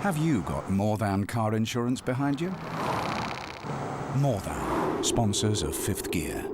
Have you got More Than car insurance behind you? More Than, sponsors of Fifth Gear.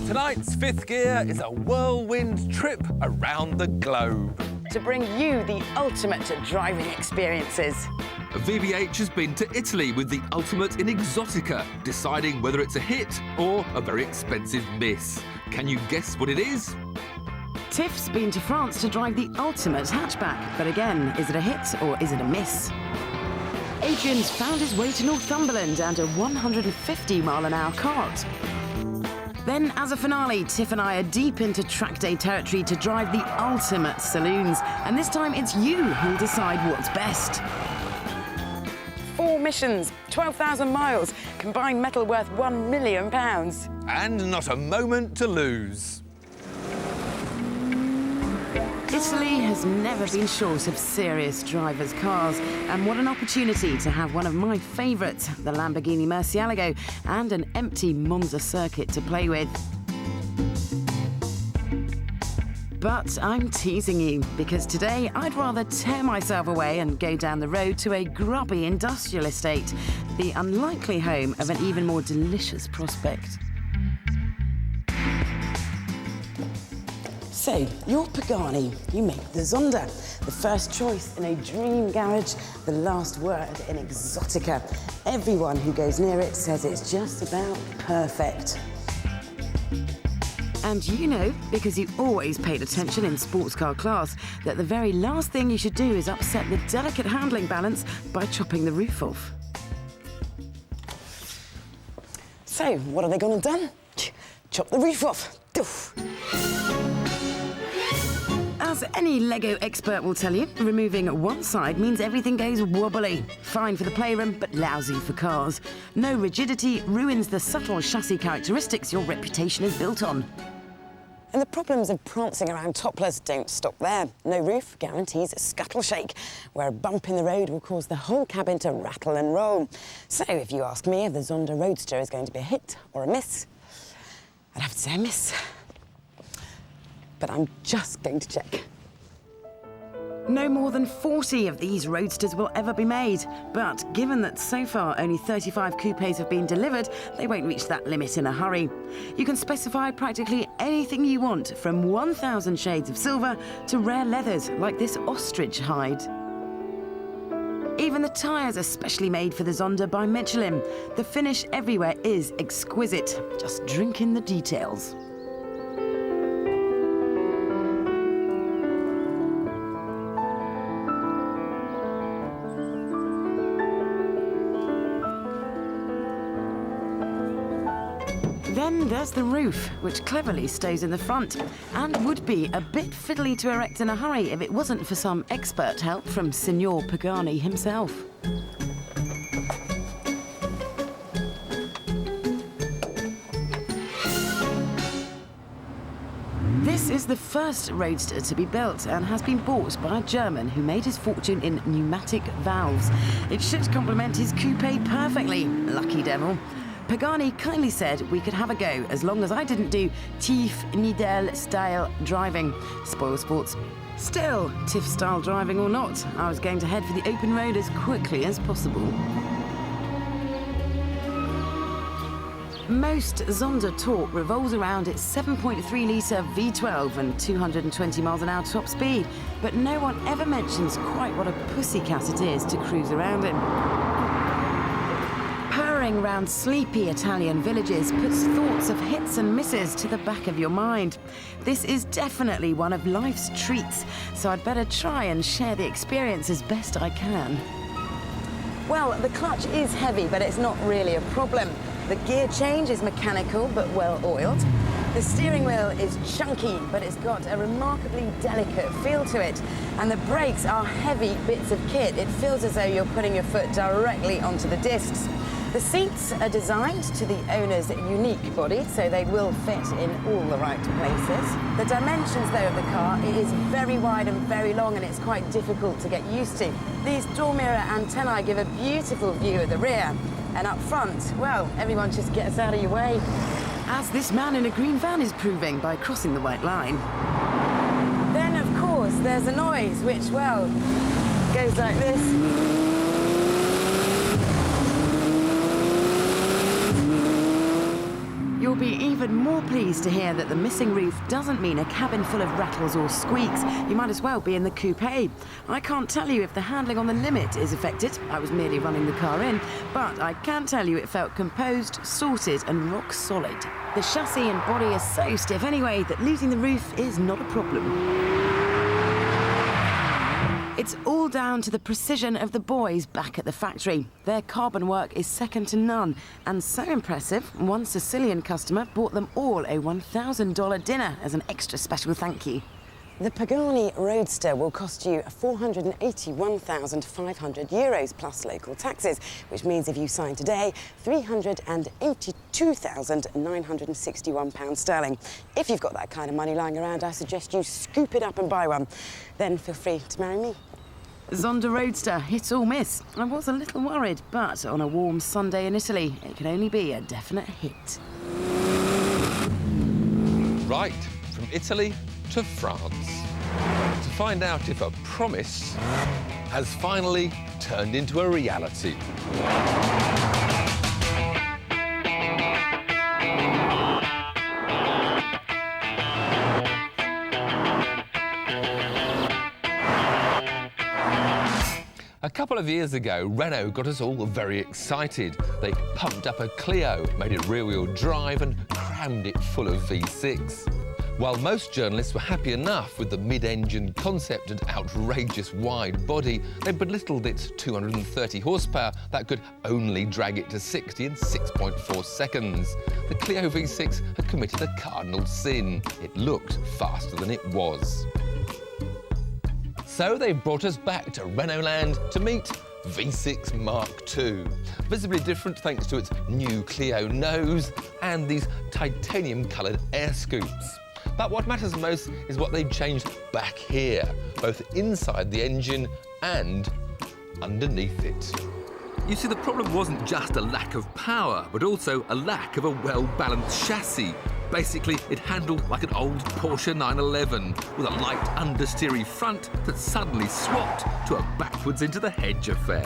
Tonight's Fifth Gear is a whirlwind trip around the globe. To bring you the ultimate driving experiences. VBH has been to Italy with the ultimate in exotica, deciding whether it's a hit or a very expensive miss. Can you guess what it is? Tiff's been to France to drive the ultimate hatchback, but again, is it a hit or is it a miss? Adrian's found his way to Northumberland and a 150-mile-an-hour cart. Then, as a finale, Tiff and I are deep into track day territory to drive the ultimate saloons. And this time, it's you who'll decide what's best. 4 missions, 12,000 miles, combined metal worth £1 million. And not a moment to lose. Italy has never been short of serious drivers' cars, and what an opportunity to have one of my favourites, the Lamborghini Murcielago, and an empty Monza circuit to play with. But I'm teasing you, because today I'd rather tear myself away and go down the road to a grubby industrial estate, the unlikely home of an even more delicious prospect. So, you're Pagani, you make the Zonda, the first choice in a dream garage, the last word in exotica. Everyone who goes near it says it's just about perfect. And you know, because you always paid attention in sports car class, that the very last thing you should do is upset the delicate handling balance by chopping the roof off. So, what are they going to do? Chop the roof off. Doof. As any Lego expert will tell you, removing one side means everything goes wobbly. Fine for the playroom, but lousy for cars. No rigidity ruins the subtle chassis characteristics your reputation is built on. And the problems of prancing around topless don't stop there. No roof guarantees a scuttle shake, where a bump in the road will cause the whole cabin to rattle and roll. So if you ask me if the Zonda Roadster is going to be a hit or a miss, I'd have to say a miss. But I'm just going to check. No more than 40 of these Roadsters will ever be made, but given that so far only 35 coupes have been delivered, they won't reach that limit in a hurry. You can specify practically anything you want, from 1,000 shades of silver to rare leathers like this ostrich hide. Even the tyres are specially made for the Zonda by Michelin. The finish everywhere is exquisite. Just drink in the details. Then there's the roof, which cleverly stays in the front, and would be a bit fiddly to erect in a hurry if it wasn't for some expert help from Signor Pagani himself. This is the first Roadster to be built and has been bought by a German who made his fortune in pneumatic valves. It should complement his coupe perfectly, lucky devil. Pagani kindly said we could have a go as long as I didn't do Tiff style driving. Spoil sports. Still, Tiff style driving or not, I was going to head for the open road as quickly as possible. Most Zonda torque revolves around its 7.3-litre V12 and 220 miles an hour top speed, but no one ever mentions quite what a pussycat it is to cruise around in. Purring round sleepy Italian villages puts thoughts of hits and misses to the back of your mind. This is definitely one of life's treats, so I'd better try and share the experience as best I can. Well, the clutch is heavy, but it's not really a problem. The gear change is mechanical but well oiled. The steering wheel is chunky, but it's got a remarkably delicate feel to it. And the brakes are heavy bits of kit. It feels as though you're putting your foot directly onto the discs. The seats are designed to the owner's unique body, so they will fit in all the right places. The dimensions, though, of the car, it is very wide and very long, and it's quite difficult to get used to. These door mirror antennae give a beautiful view at the rear. And up front, well, everyone just gets out of your way. As this man in a green van is proving by crossing the white line. Then, of course, there's a noise, which, well, goes like this. You'll be even more pleased to hear that the missing roof doesn't mean a cabin full of rattles or squeaks. You might as well be in the coupe. I can't tell you if the handling on the limit is affected. I was merely running the car in, but I can tell you it felt composed, sorted and rock solid. The chassis and body are so stiff anyway that losing the roof is not a problem. It's all down to the precision of the boys back at the factory. Their carbon work is second to none, and so impressive, one Sicilian customer bought them all a $1,000 dinner as an extra special thank you. The Pagani Roadster will cost you €481,500 plus local taxes, which means if you sign today, £382,961 sterling. If you've got that kind of money lying around, I suggest you scoop it up and buy one. Then feel free to marry me. Zonda Roadster, hit or miss. I was a little worried, but on a warm Sunday in Italy, it can only be a definite hit. Right, from Italy to France, to find out if a promise has finally turned into a reality. A couple of years ago, Renault got us all very excited. They pumped up a Clio, made it rear-wheel drive and crammed it full of V6. While most journalists were happy enough with the mid-engine concept and outrageous wide body, they belittled its 230 horsepower that could only drag it to 60 in 6.4 seconds. The Clio V6 had committed a cardinal sin. It looked faster than it was. So they brought us back to Renault Land to meet V6 Mark II. Visibly different thanks to its new Clio nose and these titanium-coloured air scoops. But what matters most is what they've changed back here, both inside the engine and underneath it. You see, the problem wasn't just a lack of power, but also a lack of a well-balanced chassis. Basically, it handled like an old Porsche 911 with a light understeery front that suddenly swapped to a backwards into the hedge affair.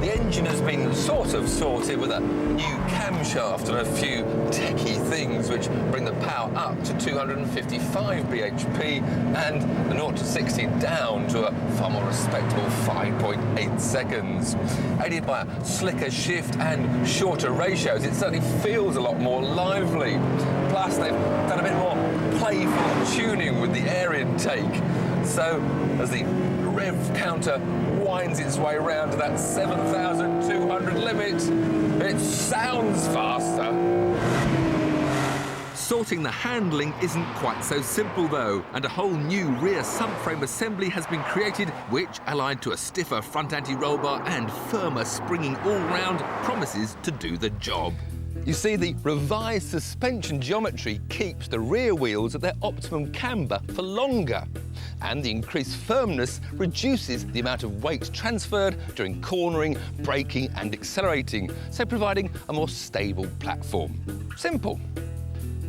The engine has been sort of sorted with a new camshaft and a few techie things which bring the power up to 255 bhp and the 0 to 60 down to a far more respectable 5.8 seconds. Aided by a slicker shift and shorter ratios, it certainly feels a lot more lively. Plus, they've done a bit more playful tuning with the air intake. So, as the rev counter winds its way round to that 7,200 limit, it sounds faster. Sorting the handling isn't quite so simple though, and a whole new rear subframe assembly has been created which, allied to a stiffer front anti-roll bar and firmer springing all-round, promises to do the job. You see, the revised suspension geometry keeps the rear wheels at their optimum camber for longer, and the increased firmness reduces the amount of weight transferred during cornering, braking and accelerating, so providing a more stable platform. Simple,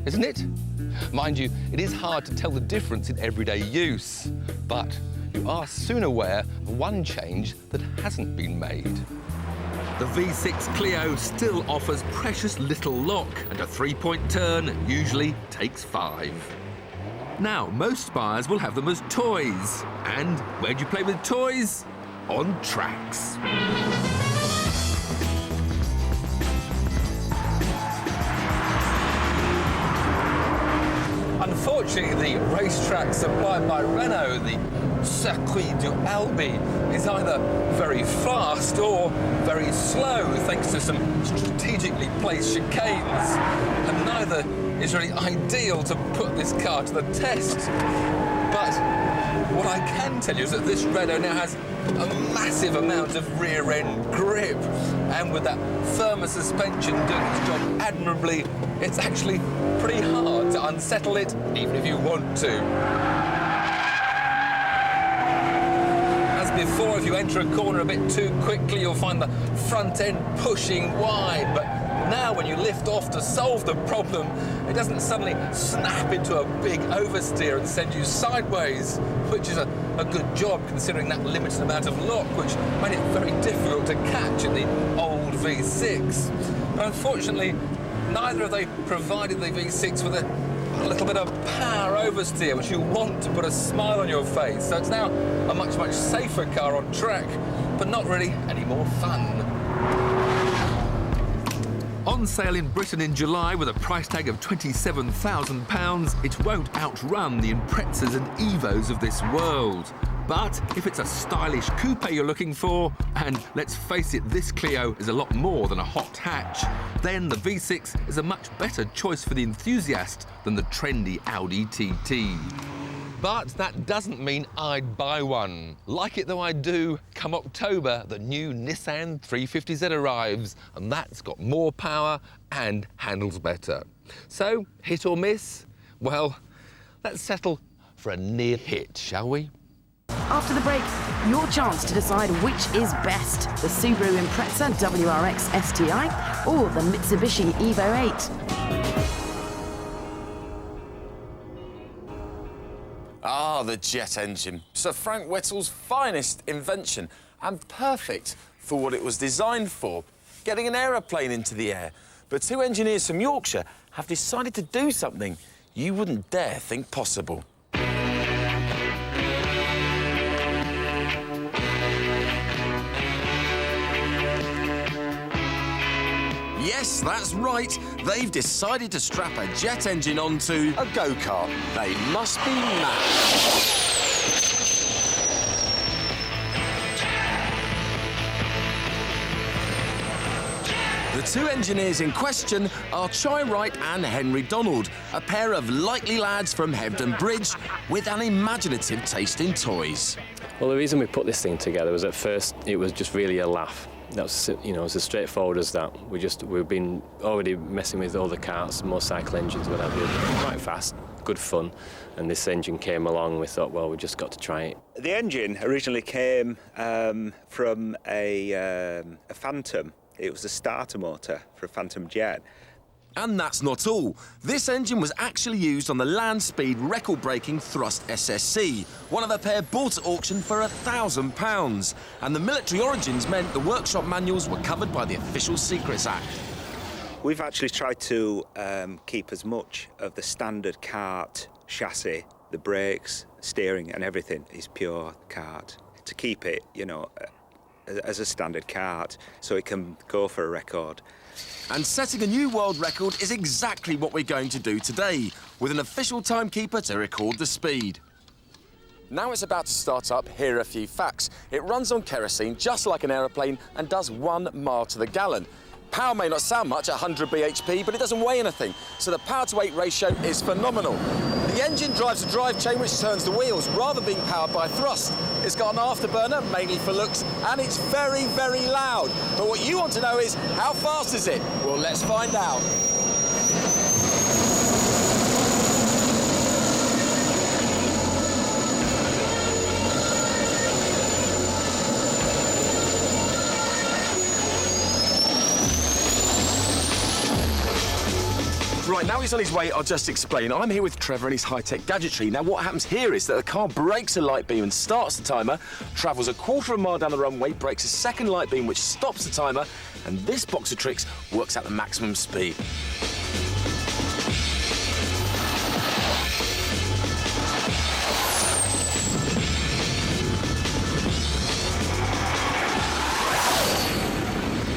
isn't it? Mind you, it is hard to tell the difference in everyday use, but you are soon aware of one change that hasn't been made. The V6 Clio still offers precious little lock, and a 3-point turn usually takes 5. Now, most buyers will have them as toys. And where do you play with toys? On tracks. unfortunately, the racetrack supplied by Renault, the Circuit du Albi, is either very fast or very slow, thanks to some strategically placed chicanes. And neither is really ideal to put this car to the test. But what I can tell you is that this Renault now has a massive amount of rear-end grip, and with that firmer suspension doing its job admirably, it's actually pretty hard to unsettle it, even if you want to. As before, if you enter a corner a bit too quickly, you'll find the front end pushing wide, but now when you lift off to solve the problem, it doesn't suddenly snap into a big oversteer and send you sideways, which is a good job considering that limited amount of lock, which made it very difficult to catch in the old V6. But unfortunately, neither have they provided the V6 with a little bit of power oversteer, which you want to put a smile on your face. So it's now a much, much safer car on track, but not really any more fun. On sale in Britain in July with a price tag of £27,000, it won't outrun the Imprezas and Evos of this world. But if it's a stylish coupe you're looking for, and let's face it, this Clio is a lot more than a hot hatch, then the V6 is a much better choice for the enthusiast than the trendy Audi TT. But that doesn't mean I'd buy one. Like it though I do, come October, the new Nissan 350Z arrives, and that's got more power and handles better. So, hit or miss? Well, let's settle for a near hit, shall we? After the break, your chance to decide which is best, the Subaru Impreza WRX STi or the Mitsubishi Evo VIII. Ah, the jet engine. Sir Frank Whittle's finest invention, and perfect for what it was designed for, getting an aeroplane into the air. But two engineers from Yorkshire have decided to do something you wouldn't dare think possible. Yes, that's right. They've decided to strap a jet engine onto a go-kart. They must be mad. The two engineers in question are Chai Wright and Henry Donald, a pair of likely lads from Hebden Bridge with an imaginative taste in toys. Well, the reason we put this thing together was at first it was just really a laugh. That's, you know, it's as straightforward as that. We've been already messing with other karts, motorcycle engines, what have you, quite fast, good fun. And this engine came along and we thought, well, we just got to try it. The engine originally came from a Phantom. It was a starter motor for a Phantom jet. And that's not all. This engine was actually used on the land speed record-breaking Thrust SSC, one of a pair bought at auction for £1,000. And the military origins meant the workshop manuals were covered by the Official Secrets Act. We've actually tried to keep as much of the standard kart chassis, the brakes, steering and everything is pure kart. To keep it, you know, as a standard kart, so it can go for a record. And setting a new world record is exactly what we're going to do today, with an official timekeeper to record the speed. Now it's about to start up, here are a few facts. It runs on kerosene just like an aeroplane and does 1 mile to the gallon. Power may not sound much at 100 bhp, but it doesn't weigh anything, so the power-to-weight ratio is phenomenal. The engine drives a drive chain which turns the wheels, rather than being powered by thrust. It's got an afterburner, mainly for looks, and it's very, very loud. But what you want to know is, how fast is it? Well, let's find out. Right, now he's on his way, I'll just explain. I'm here with Trevor and his high-tech gadgetry. Now, what happens here is that the car brakes a light beam and starts the timer, travels a quarter of a mile down the runway, brakes a second light beam which stops the timer, and this box of tricks works out the maximum speed.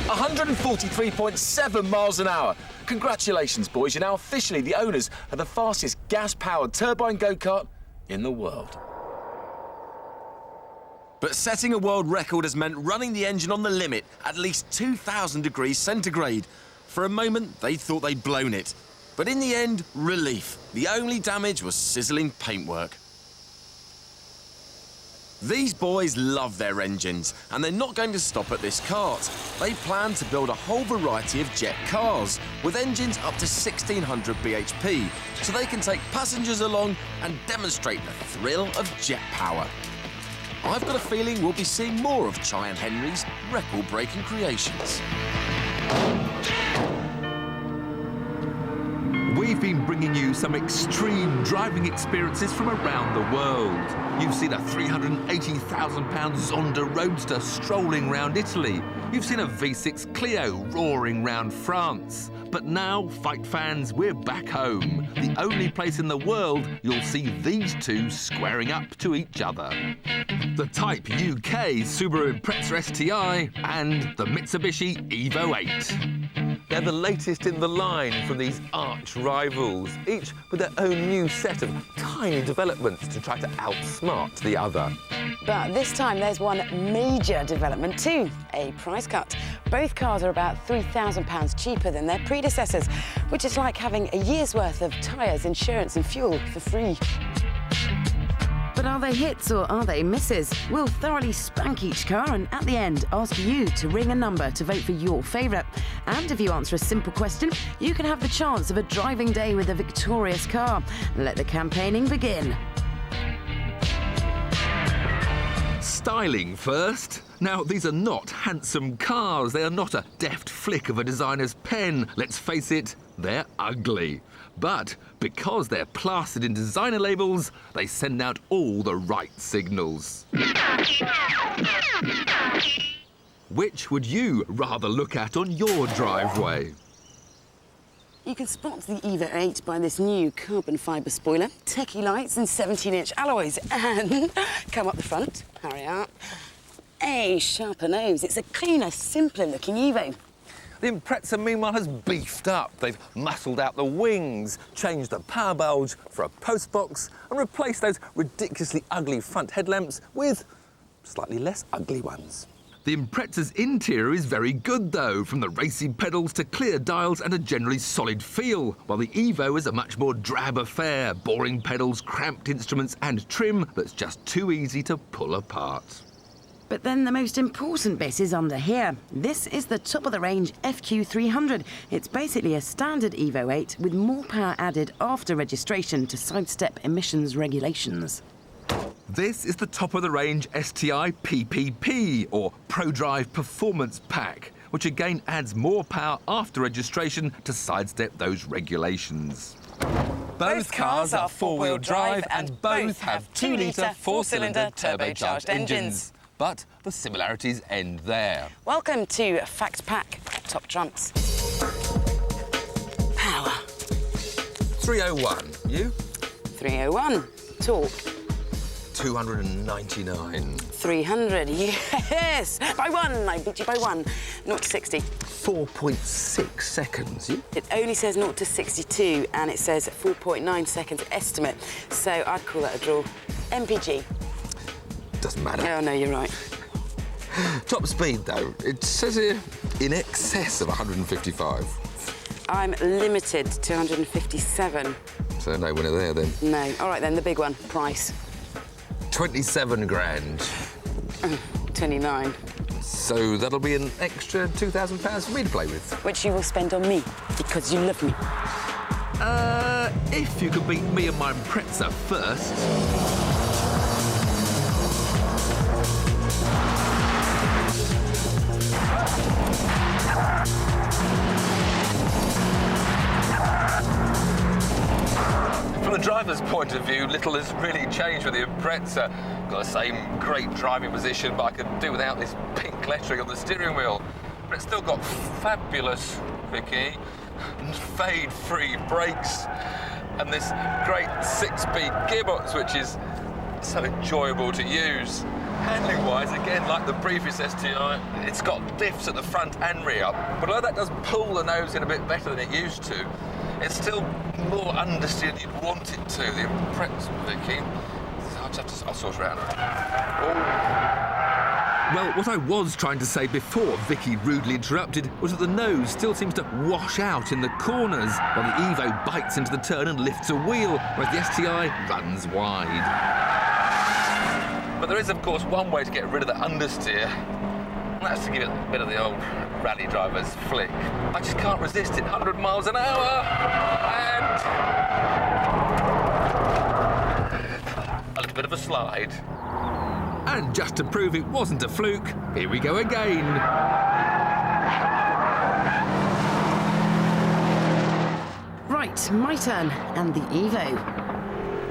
£143.7 miles an hour. Congratulations, boys, you're now officially the owners of the fastest gas-powered turbine go-kart in the world. But setting a world record has meant running the engine on the limit at least 2,000 degrees centigrade. For a moment, they thought they'd blown it. But in the end, relief. The only damage was sizzling paintwork. These boys love their engines, and they're not going to stop at this kart. They plan to build a whole variety of jet cars, with engines up to 1,600 bhp, so they can take passengers along and demonstrate the thrill of jet power. I've got a feeling we'll be seeing more of Chai and Henry's record-breaking creations. We've been bringing you some extreme driving experiences from around the world. You've seen a £380,000 Zonda Roadster strolling round Italy. You've seen a V6 Clio roaring round France. But now, fight fans, we're back home. The only place in the world you'll see these two squaring up to each other. The Type UK Subaru Impreza STi and the Mitsubishi Evo VIII. They're the latest in the line from these arch rivals, each with their own new set of tiny developments to try to outsmart the other. But this time there's one major development too, a price cut. Both cars are about £3,000 cheaper than their predecessors, which is like having a year's worth of tyres, insurance and fuel for free. But are they hits or are they misses? We'll thoroughly spank each car and at the end ask you to ring a number to vote for your favourite. And if you answer a simple question, you can have the chance of a driving day with a victorious car. Let the campaigning begin. Styling first. Now, these are not handsome cars. They are not a deft flick of a designer's pen. Let's face it, they're ugly. But because they're plastered in designer labels, they send out all the right signals. Which would you rather look at on your driveway? You can spot the Evo VIII by this new carbon fibre spoiler, techie lights and 17-inch alloys, and come up the front, hurry up, a sharper nose. It's a cleaner, simpler-looking Evo. The Impreza, meanwhile, has beefed up. They've muscled out the wings, changed the power bulge for a post box, and replaced those ridiculously ugly front headlamps with slightly less ugly ones. The Impreza's interior is very good, though, from the racy pedals to clear dials and a generally solid feel, while the Evo is a much more drab affair, boring pedals, cramped instruments and trim that's just too easy to pull apart. But then the most important bit is under here. This is the top-of-the-range FQ300. It's basically a standard Evo VIII with more power added after registration to sidestep emissions regulations. This is the top-of-the-range STi PPP, or ProDrive Performance Pack, which again adds more power after registration to sidestep those regulations. Both cars are four-wheel drive and both have 2-litre four-cylinder turbocharged engines. But the similarities end there. Welcome to Fact Pack, top trumps. Power. 301. You? 301. Torque. 299. 300. Yes! By one! I beat you by one. 0 to 60. 4.6 seconds. You? It only says 0 to 62 and it says 4.9 seconds estimate. So I'd call that a draw. MPG. Doesn't matter. Oh, no, you're right. Top speed, though. It says here in excess of 155. I'm limited to 157. So no winner there, then. No. All right, then, the big one. Price. 27 grand. 29. So that'll be an extra £2,000 for me to play with. Which you will spend on me, because you love me. If you could beat me and my Impreza first. From the driver's point of view, little has really changed with the Impreza. Got the same great driving position, but I could do without this pink lettering on the steering wheel. But it's still got fabulous, Vicky, fade-free brakes, and this great 6-speed gearbox, which is so enjoyable to use. handling-wise, again, like the previous STi, it's got diffs at the front and rear. But although that does pull the nose in a bit better than it used to, it's still more understeer than you'd want it to. The Impreza, Vicki. I'll sort her out. Well, what I was trying to say before Vicki rudely interrupted was that the nose still seems to wash out in the corners, while the Evo bites into the turn and lifts a wheel, whereas the STi runs wide. But there is, of course, one way to get rid of the understeer, and that's to give it a bit of the old rally driver's flick. I just can't resist it. 100 miles an hour, and a little bit of a slide. And just to prove it wasn't a fluke, here we go again. Right, my turn, and the Evo.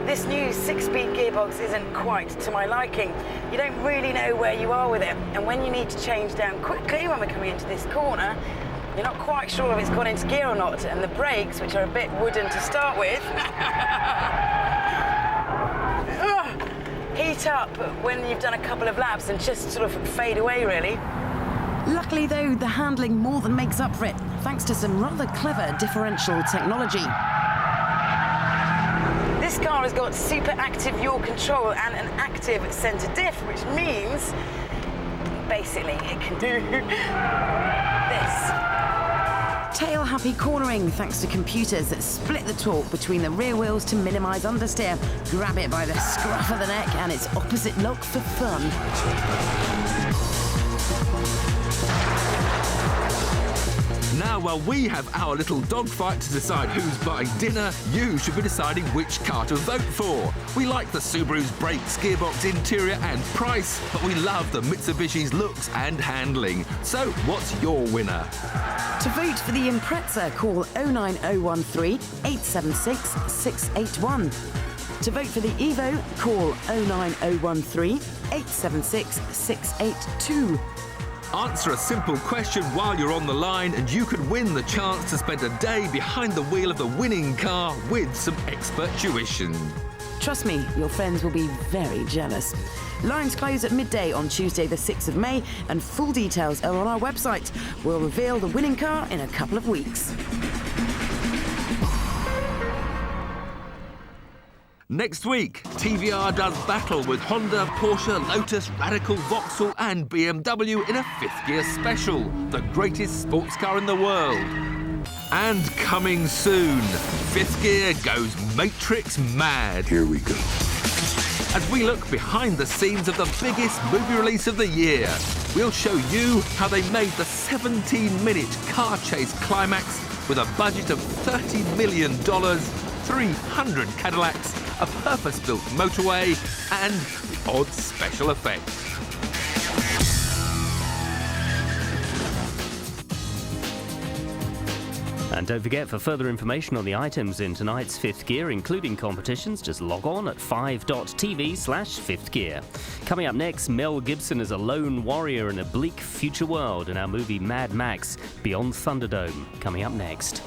This new 6-speed gearbox isn't quite to my liking. You don't really know where you are with it, and when you need to change down quickly when we're coming into this corner, you're not quite sure if it's gone into gear or not, and the brakes, which are a bit wooden to start with, heat up when you've done a couple of laps and just sort of fade away, really. Luckily, though, the handling more than makes up for it, thanks to some rather clever differential technology. This car has got super active yaw control and an active centre diff, which means, basically, it can do this. Tail-happy cornering thanks to computers that split the torque between the rear wheels to minimise understeer. Grab it by the scruff of the neck and it's opposite lock for fun. Now, while we have our little dogfight to decide who's buying dinner, you should be deciding which car to vote for. We like the Subaru's brakes, gearbox, interior and price, but we love the Mitsubishi's looks and handling. So, what's your winner? To vote for the Impreza, call 09013 876 681. To vote for the Evo, call 09013 876 682. Answer a simple question while you're on the line and you could win the chance to spend a day behind the wheel of the winning car with some expert tuition. Trust me, your friends will be very jealous. Lines close at midday on Tuesday the 6th of May and full details are on our website. We'll reveal the winning car in a couple of weeks. Next week, TVR does battle with Honda, Porsche, Lotus, Radical, Vauxhall and BMW in a 5th gear special, the greatest sports car in the world. And coming soon, 5th gear goes Matrix mad. Here we go. As we look behind the scenes of the biggest movie release of the year, we'll show you how they made the 17-minute car chase climax with a budget of $30 million, 300 Cadillacs, a purpose-built motorway, and the odd special effects. And don't forget, for further information on the items in tonight's 5th gear, including competitions, just log on at 5.tv/5th gear. Coming up next, Mel Gibson is a lone warrior in a bleak future world in our movie Mad Max Beyond Thunderdome. Coming up next.